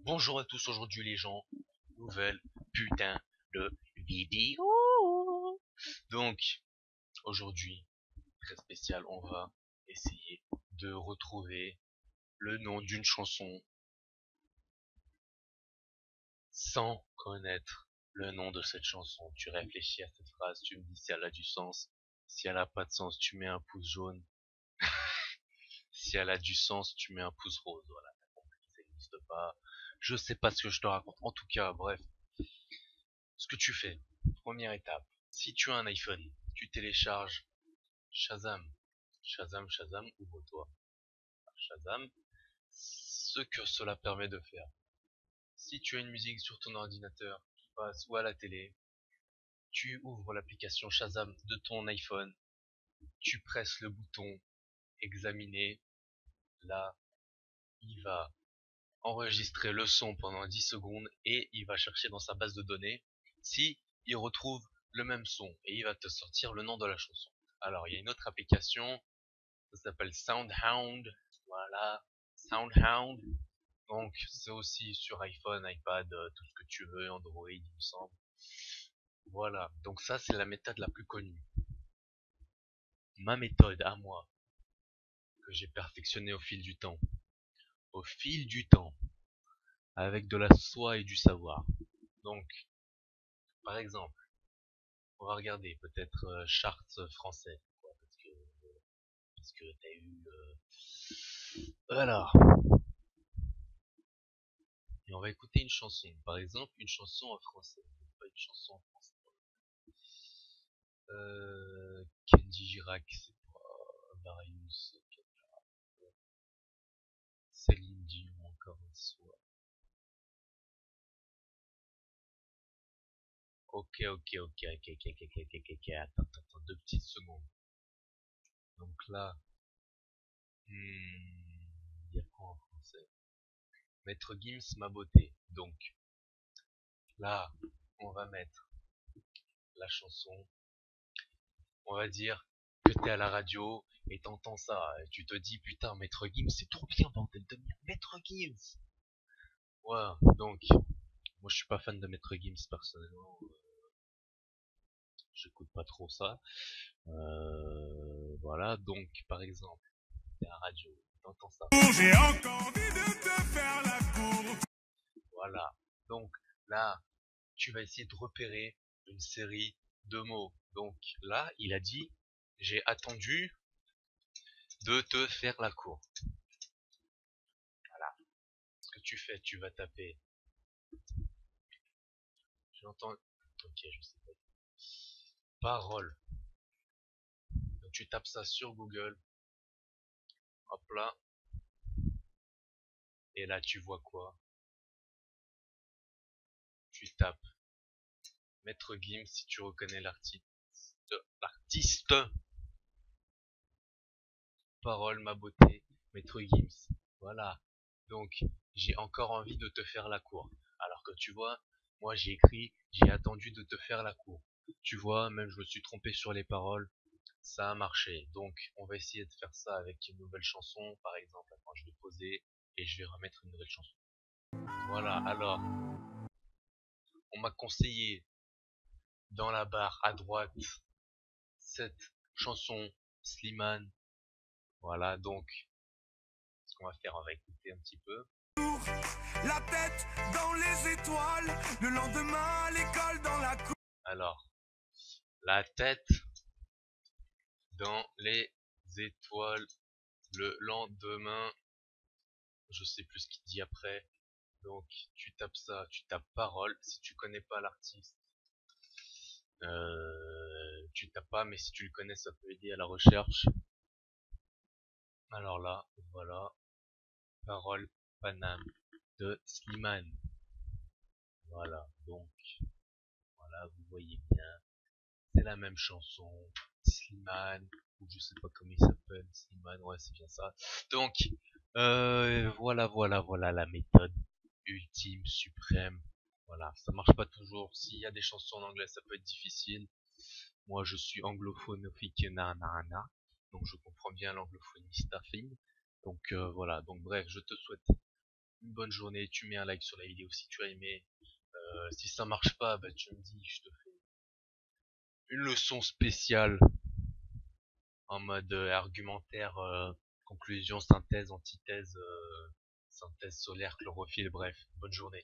Bonjour à tous, aujourd'hui les gens, nouvelle putain de vidéo. Donc, aujourd'hui, très spécial, on va essayer de retrouver le nom d'une chanson sans connaître le nom de cette chanson. Tu réfléchis à cette phrase, tu me dis si elle a du sens. Si elle a pas de sens, tu mets un pouce jaune. Si elle a du sens, tu mets un pouce rose. Voilà, t'as compris, ça n'existe pas. Je sais pas ce que je te raconte. En tout cas, bref, ce que tu fais, première étape, si tu as un iPhone, tu télécharges Shazam. Shazam, ouvre-toi. Shazam, ce que cela permet de faire. Si tu as une musique sur ton ordinateur qui passe ou à la télé, tu ouvres l'application Shazam de ton iPhone, tu presses le bouton examiner, là, il va enregistrer le son pendant 10 secondes et il va chercher dans sa base de données si il retrouve le même son et il va te sortir le nom de la chanson. Alors, il y a une autre application, ça s'appelle SoundHound. Voilà, SoundHound. Donc, c'est aussi sur iPhone, iPad, tout ce que tu veux, Android, il me semble. Voilà, donc ça, c'est la méthode la plus connue. Ma méthode à moi, que j'ai perfectionnée au fil du temps. Au fil du temps, avec de la soie et du savoir. Donc, par exemple, on va regarder peut-être charts français, quoi, parce que t'as eu. Voilà. Et on va écouter une chanson. Par exemple, une chanson en français. Pas une chanson en français. Kenji Girac, c'est pas Marius. Céline Dion, encore une fois. Ok. Attends, 2 petites secondes. Donc là, il y a quoi en français? Maître Gims, ma beauté. Donc là, on va mettre la chanson. On va dire que t'es à la radio et t'entends ça. Et tu te dis, putain, Maître Gims, c'est trop bien, bordel de merde. Maître Gims! Ouais, donc, moi je suis pas fan de Maître Gims personnellement. J'écoute pas trop ça. Voilà, donc, par exemple, t'es à la radio, t'entends ça. J'ai encore envie de te faire la cour. Voilà. Donc, là, tu vas essayer de repérer une série de mots. Donc, là, il a dit, j'ai attendu de te faire la cour. Voilà. Ce que tu fais, tu vas taper. J'entends. Ok, je sais pas. Parole. Donc, tu tapes ça sur Google. Hop là. Et là, tu vois quoi? Tu tapes Maître Gims si tu reconnais l'artiste. L'artiste. Parole, ma beauté. Maître Gims. Voilà. Donc, j'ai encore envie de te faire la cour. Alors que tu vois, moi j'ai écrit, j'ai attendu de te faire la cour. Tu vois, même je me suis trompé sur les paroles. Ça a marché. Donc, on va essayer de faire ça avec une nouvelle chanson, par exemple. Attends, je vais poser et je vais remettre une nouvelle chanson. Voilà, alors, on m'a conseillé dans la barre à droite cette chanson Slimane. Voilà, donc, ce qu'on va faire, on va écouter un petit peu. La tête dans les étoiles, le lendemain, l'école dans la cour. Alors, la tête dans les étoiles, le lendemain, je sais plus ce qu'il dit après. Donc tu tapes ça, tu tapes parole. Si tu connais pas l'artiste, tu tapes pas, mais si tu le connais, ça peut aider à la recherche. Alors là, voilà, parole Paname de Slimane. Voilà, donc voilà, vous voyez bien, c'est la même chanson. Slimane, ou je sais pas comment il s'appelle, Slimane, ouais, c'est bien ça. Donc, voilà la méthode ultime, suprême. Voilà, ça marche pas toujours. S'il y a des chansons en anglais, ça peut être difficile. Moi, je suis anglophonique, na, donc je comprends bien l'anglophonie staffing. Donc voilà, donc bref, je te souhaite une bonne journée, tu mets un like sur la vidéo si tu as aimé. Si ça marche pas, bah tu me dis, je te fais une leçon spéciale en mode argumentaire, conclusion, synthèse, antithèse, synthèse solaire, chlorophylle, bref. Bonne journée.